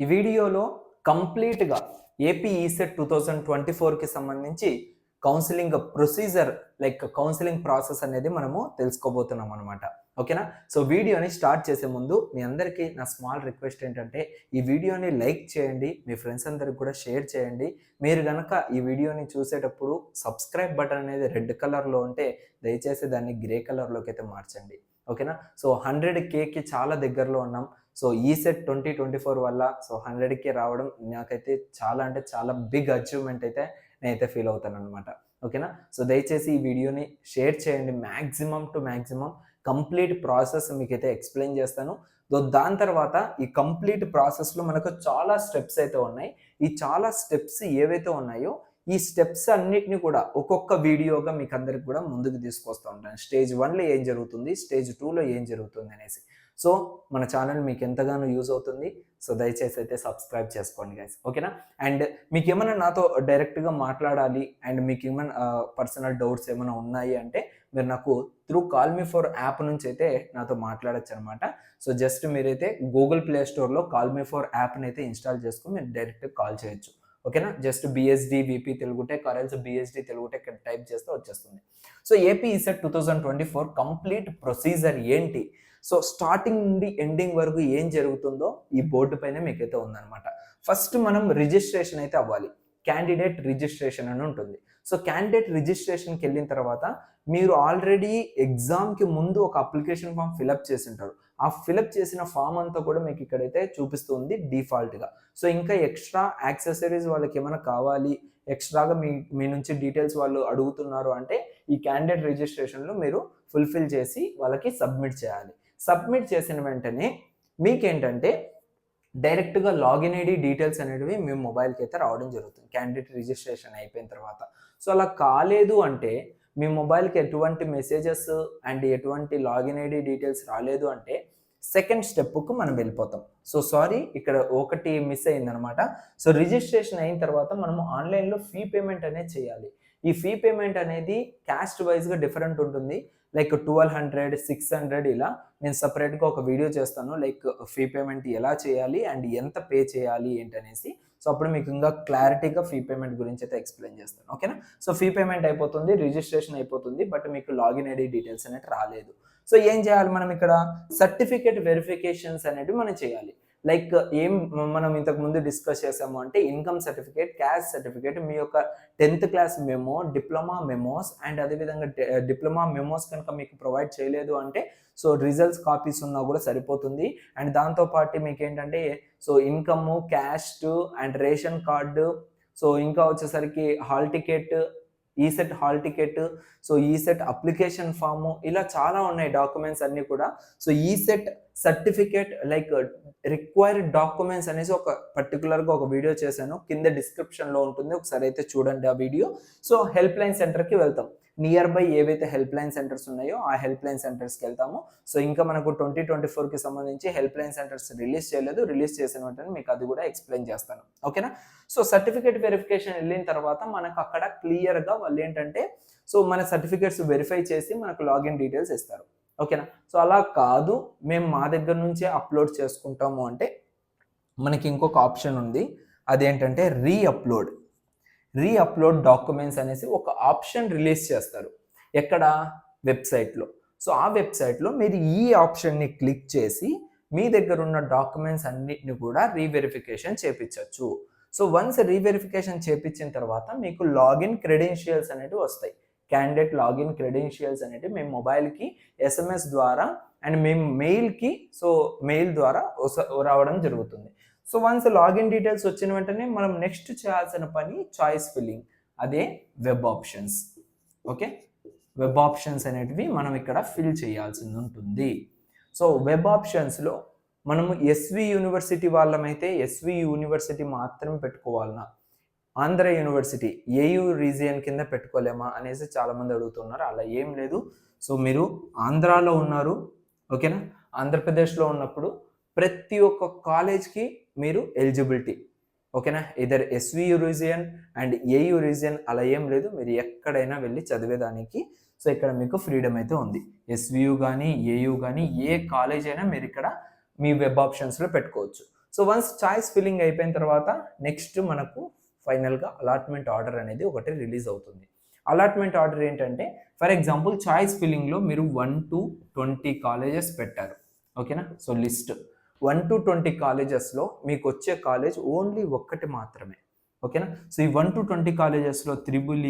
ఈ వీడియోలో కంప్లీట్‌గా ఏపీ ఈసెట్ 2024కి సంబంధించి కౌన్సెలింగ్ ప్రొసీజర్ కౌన్సెలింగ్ ప్రాసెస్ అనేది మనము తెలుసుకోబోతున్నాం అనమాట. ఓకేనా? సో వీడియోని స్టార్ట్ చేసే ముందు మీ అందరికీ నా స్మాల్ రిక్వెస్ట్ ఏంటంటే ఈ వీడియోని లైక్ చేయండి, మీ ఫ్రెండ్స్ అందరికి కూడా షేర్ చేయండి. మీరు గనక ఈ వీడియోని చూసేటప్పుడు సబ్స్క్రైబ్ బటన్ అనేది రెడ్ కలర్‌లో ఉంటే దయచేసి దాన్ని గ్రే కలర్‌లోకి అయితే మార్చండి. ఓకేనా? సో 100Kకి చాలా దగ్గరలో ఉన్నాం. సో ఈసెట్ 2024 వల్ల 100K రావడం నాకైతే చాలా అంటే చాలా బిగ్ అచీవ్మెంట్ అయితే నేనైతే ఫీల్ అవుతాను అనమాట. ఓకేనా? సో దయచేసి ఈ వీడియోని షేర్ చేయండి. Maximum to maximum complete process మీకైతే ఎక్స్ప్లెయిన్ చేస్తాను. దాని తర్వాత ఈ కంప్లీట్ ప్రాసెస్లో మనకు చాలా స్టెప్స్ అయితే ఉన్నాయి. ఈ చాలా స్టెప్స్ ఏవైతే ఉన్నాయో ఈ స్టెప్స్ అన్నిటిని కూడా ఒక్కొక్క వీడియోగా మీకు అందరికి కూడా ముందుకు తీసుకొస్తూ ఉంటాను. స్టేజ్ 1లో ఏం జరుగుతుంది, స్టేజ్ 2లో ఏం జరుగుతుంది అనేసి. సో మన ఛానల్ మీకు ఎంతగానో యూజ్ అవుతుంది. సో దయచేసి అయితే సబ్స్క్రైబ్ చేసుకోండి గైస్. ఓకేనా? అండ్ మీకు ఏమైనా నాతో డైరెక్ట్గా మాట్లాడాలి అండ్ మీకు ఏమైనా పర్సనల్ డౌట్స్ ఏమైనా ఉన్నాయి అంటే మీరు నాకు through call me for app నుంచి అయితే నాతో మాట్లాడచ్చు అనమాట. సో జస్ట్ మీరైతే గూగుల్ ప్లే స్టోర్లో కాల్ మీ ఫర్ యాప్ని అయితే ఇన్స్టాల్ చేసుకుని మీరు డైరెక్ట్గా కాల్ చేయొచ్చు. ఓకేనా? జస్ట్ బిఎస్డి విపి తెలుగుటెక్ ఆర్ఎల్స్ బిఎస్డి తెలుగుటెక్ టైప్ చేస్తే వచ్చేస్తుంది. So AP ECET 2024 complete procedure ఏంటి, సో స్టార్టింగ్ నుండి ఎండింగ్ వరకు ఏం జరుగుతుందో ఈ బోర్డు పైన మీకైతే ఉందన్నమాట. ఫస్ట్ మనం రిజిస్ట్రేషన్ అయితే అవ్వాలి. క్యాండిడేట్ రిజిస్ట్రేషన్ అని ఉంటుంది. సో క్యాండిడేట్ రిజిస్ట్రేషన్కి వెళ్ళిన తర్వాత మీరు ఆల్రెడీ ఎగ్జామ్కి ముందు ఒక అప్లికేషన్ ఫామ్ ఫిలప్ చేసి ఉంటారు. ఆ ఫిలప్ చేసిన ఫామ్ అంతా కూడా మీకు ఇక్కడైతే చూపిస్తుంది డిఫాల్ట్గా. సో ఇంకా ఎక్స్ట్రా యాక్సెసరీస్ వాళ్ళకి ఏమైనా కావాలి, ఎక్స్ట్రాగా మీ నుంచి డీటెయిల్స్ వాళ్ళు అడుగుతున్నారు అంటే ఈ క్యాండిడేట్ రిజిస్ట్రేషన్లో మీరు ఫుల్ఫిల్ చేసి వాళ్ళకి సబ్మిట్ చేయాలి. సబ్మిట్ చేసిన వెంటనే మీకేంటంటే డైరెక్ట్గా లాగిన్ ఐడి డీటెయిల్స్ అనేవి మీ మొబైల్కి అయితే రావడం జరుగుతుంది క్యాండిడేట్ రిజిస్ట్రేషన్ అయిపోయిన తర్వాత. సో అలా కాలేదు అంటే మీ మొబైల్కి ఎటువంటి మెసేజెస్ అండ్ ఎటువంటి లాగిన్ ఐడి డీటెయిల్స్ రాలేదు అంటే సెకండ్ స్టెప్కు మనం వెళ్ళిపోతాం. సో సారీ, ఇక్కడ ఒకటి మిస్ అయిందనమాట. సో రిజిస్ట్రేషన్ అయిన తర్వాత మనము ఆన్లైన్లో ఫీ పేమెంట్ అనేది చేయాలి. ఈ ఫీ పేమెంట్ అనేది క్యాస్ట్ వైజ్గా డిఫరెంట్ ఉంటుంది. 1200, 600 ఇలా నేను సపరేట్గా ఒక వీడియో చేస్తాను. ఫీ పేమెంట్ ఎలా చేయాలి అండ్ ఎంత పే చేయాలి ఏంటనేసి. సో అప్పుడు మీకు ఇంకా క్లారిటీగా ఫీ పేమెంట్ గురించి అయితే ఎక్స్ప్లెయిన్ చేస్తాను. ఓకేనా? సో ఫీ పేమెంట్ అయిపోతుంది, రిజిస్ట్రేషన్ అయిపోతుంది, బట్ మీకు లాగిన్ ఐడి డీటెయిల్స్ అనేది రాలేదు. సో ఏం చేయాలి మనం ఇక్కడ? సర్టిఫికేట్ వెరిఫికేషన్స్ అనేవి మనం చేయాలి. ఏం మనం ఇంతకు ముందు డిస్కస్ చేసాము అంటే ఇన్కమ్ సర్టిఫికేట్, క్యాస్ట్ సర్టిఫికేట్, మీ యొక్క 10th class memo, diploma memos and అదేవిధంగా డిప్లొమా మెమోస్ కనుక మీకు ప్రొవైడ్ చేయలేదు అంటే సో రిజల్ట్స్ కాపీస్ ఉన్నా కూడా సరిపోతుంది. అండ్ దాంతోపాటు మీకు ఏంటంటే so income, caste and ration card, so ఇంకా వచ్చేసరికి hall ticket, ECET hall ticket, so ECET application form, ఇలా చాలా ఉన్నాయి డాక్యుమెంట్స్ అన్నీ కూడా. So ECET certificate required documents అనేసి ఒక పర్టికులర్గా ఒక వీడియో చేశాను, కింద డిస్క్రిప్షన్లో ఉంటుంది, ఒకసారి అయితే చూడండి ఆ వీడియో. సో హెల్ప్ లైన్ సెంటర్కి వెళ్తాం. నియర్ బై ఏవైతే హెల్ప్ లైన్ సెంటర్స్ ఉన్నాయో ఆ హెల్ప్ లైన్ సెంటర్స్కి వెళ్తాము. సో ఇంకా మనకు 2024కి సంబంధించి హెల్ప్ లైన్ సెంటర్స్ రిలీజ్ చేయలేదు, రిలీజ్ చేసిన వెంటనే మీకు అది కూడా ఎక్స్ప్లెయిన్ చేస్తాను. ఓకేనా? సో సర్టిఫికేట్ వెరిఫికేషన్ వెళ్ళిన తర్వాత మనకు అక్కడ క్లియర్గా వాళ్ళు ఏంటంటే సో మన సర్టిఫికేట్స్ వెరిఫై చేసి మనకు లాగిన్ డీటెయిల్స్ ఇస్తారు. ఓకేనా? సో అలా కాదు, మేము మా దగ్గర నుంచే అప్లోడ్ చేసుకుంటాము అంటే మనకి ఇంకొక ఆప్షన్ ఉంది. అదేంటంటే రీఅప్లోడ్ డాక్యుమెంట్స్ అనేసి ఒక ఆప్షన్ రిలీజ్ చేస్తారు. ఎక్కడ? వెబ్సైట్లో. సో ఆ వెబ్సైట్లో మీరు ఈ ఆప్షన్ని క్లిక్ చేసి మీ దగ్గర ఉన్న డాక్యుమెంట్స్ అన్నిటిని కూడా రీవెరిఫికేషన్ చేయించవచ్చు. సో వన్స్ రీవెరిఫికేషన్ చేయించిన తర్వాత మీకు లాగిన్ క్రెడెన్షియల్స్ అనేవి వస్తాయి. క్యాండిడేట్ లాగిన్ క్రెడెన్షియల్స్ అనేవి మీ మొబైల్కి ఎస్ఎంఎస్ ద్వారా అండ్ మేము మెయిల్కి సో మెయిల్ ద్వారా రావడం జరుగుతుంది. సో వన్స్ లాగిన్ డీటెయిల్స్ వచ్చిన వెంటనే మనం నెక్స్ట్ చేయాల్సిన పని చాయిస్ ఫిల్లింగ్, అదే web options. Okay, web options అనేటివి మనం ఇక్కడ ఫిల్ చేయాల్సి ఉంటుంది. సో వెబ్ ఆప్షన్స్లో మనము ఎస్వి యూనివర్సిటీ వాళ్ళమైతే ఎస్వి యూనివర్సిటీ మాత్రం పెట్టుకోవాలన్నా, ఆంధ్ర యూనివర్సిటీ ఏయూ రీజియన్ కింద పెట్టుకోలేమా అనేసి చాలామంది అడుగుతున్నారు. అలా ఏం లేదు. సో మీరు ఆంధ్రాలో ఉన్నారు, ఓకేనా? ఆంధ్రప్రదేశ్లో ఉన్నప్పుడు ప్రతి ఒక్క కాలేజ్కి మీరు ఎలిజిబిలిటీ, ఓకేనా? Either SVU region and AU region అలా ఏం లేదు, మీరు ఎక్కడైనా వెళ్ళి చదివేదానికి సో ఇక్కడ మీకు ఫ్రీడమ్ అయితే ఉంది. ఎస్వియు కానీ ఏయూ కానీ ఏ కాలేజ్ అయినా మీరు ఇక్కడ మీ వెబ్ ఆప్షన్స్లో పెట్టుకోవచ్చు. సో వన్స్ చాయిస్ ఫిల్లింగ్ అయిపోయిన తర్వాత నెక్స్ట్ మనకు ఫైనల్గా అలాట్మెంట్ ఆర్డర్ అనేది ఒకటి రిలీజ్ అవుతుంది. అలాట్మెంట్ ఆర్డర్ ఏంటంటే ఫర్ ఎగ్జాంపుల్ చాయిస్ ఫిల్లింగ్లో మీరు 1 to 20 కాలేజెస్ పెట్టారు, ఓకేనా. సో లిస్ట్ 1 to 20 కాలేజెస్లో మీకు వచ్చే కాలేజ్ ఓన్లీ ఒక్కటి మాత్రమే, ఓకేనా. సో ఈ 1 to 20 కాలేజెస్లో త్రిబుల్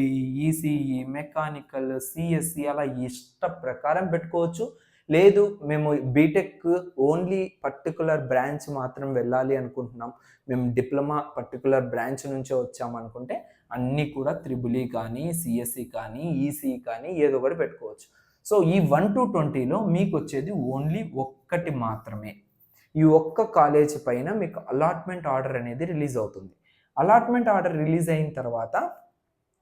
ఈసీఈ, మెకానికల్, సిఎస్సి అలా ఇష్ట ప్రకారం పెట్టుకోవచ్చు. లేదు మేము బీటెక్ ఓన్లీ పర్టికులర్ బ్రాంచ్ మాత్రం వెళ్ళాలి అనుకుంటున్నాం, మేము డిప్లొమా పర్టికులర్ బ్రాంచ్ నుంచే వచ్చామనుకుంటే అన్నీ కూడా త్రిబుల్ ఈ కానీ, సిఎస్సి కానీ, ఈసీఈ కానీ ఏదో ఒకటి పెట్టుకోవచ్చు. సో ఈ 1 to 20లో మీకు వచ్చేది ఓన్లీ ఒక్కటి మాత్రమే. ఈ ఒక్క కాలేజ్ పైన మీకు అలాట్మెంట్ ఆర్డర్ అనేది రిలీజ్ అవుతుంది. అలాట్మెంట్ ఆర్డర్ రిలీజ్ అయిన తర్వాత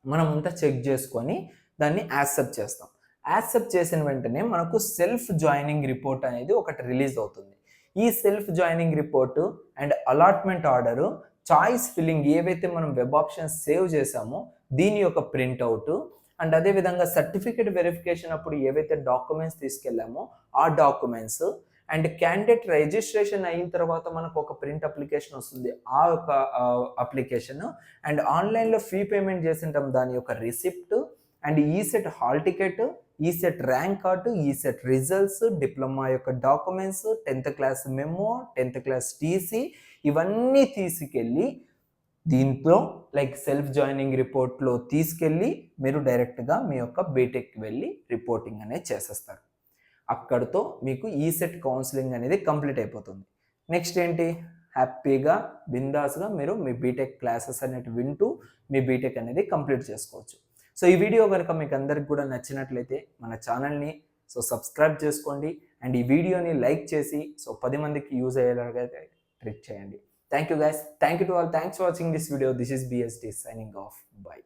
మనం అంతా చెక్ చేసుకొని దాన్ని యాక్సెప్ట్ చేస్తాం. యాక్సెప్ట్ చేసిన వెంటనే మనకు సెల్ఫ్ జాయినింగ్ రిపోర్ట్ అనేది ఒకటి రిలీజ్ అవుతుంది. ఈ self joining report and allotment order, choice filling ఏవైతే మనం వెబ్ ఆప్షన్స్ సేవ్ చేసామో దీని యొక్క ప్రింట్అవుట్ అండ్ అదేవిధంగా సర్టిఫికేట్ వెరిఫికేషన్ అప్పుడు ఏవైతే డాక్యుమెంట్స్ తీసుకెళ్ళామో ఆ డాక్యుమెంట్స్ అండ్ క్యాండిడేట్ రిజిస్ట్రేషన్ అయిన తర్వాత మనకు ఒక ప్రింట్ అప్లికేషన్ వస్తుంది, ఆ యొక్క అప్లికేషన్ అండ్ ఆన్లైన్లో ఫీ పేమెంట్ చేసింటాం దాని యొక్క receipt and ECET hall ticket, ECET rank card, ECET results, diploma యొక్క documents, 10th class memo, 10th class TC ఇవన్నీ తీసుకెళ్ళి దీంట్లో లైక్ సెల్ఫ్ జాయినింగ్ రిపోర్ట్లో తీసుకెళ్ళి మీరు డైరెక్ట్గా మీ యొక్క బీటెక్కి వెళ్ళి రిపోర్టింగ్ అనేది చేసేస్తారు. అక్కడితో మీకు ఈసెట్ కౌన్సిలింగ్ అనేది కంప్లీట్ అయిపోతుంది. నెక్స్ట్ ఏంటి, హ్యాపీగా బిందాస్గా మీరు మీ బీటెక్ క్లాసెస్ అనేవి వింటూ మీ బీటెక్ అనేది కంప్లీట్ చేసుకోవచ్చు. సో ఈ వీడియో కనుక మీకు అందరికి కూడా నచ్చినట్లయితే మన ఛానల్ని సబ్స్క్రైబ్ చేసుకోండి అండ్ ఈ వీడియోని లైక్ చేసి 10 మందికి యూజ్ అయ్యేలాగా ట్రీట్ చేయండి. Thank you guys, thank you to all, thanks for watching this video. This is BSD signing off. Bye.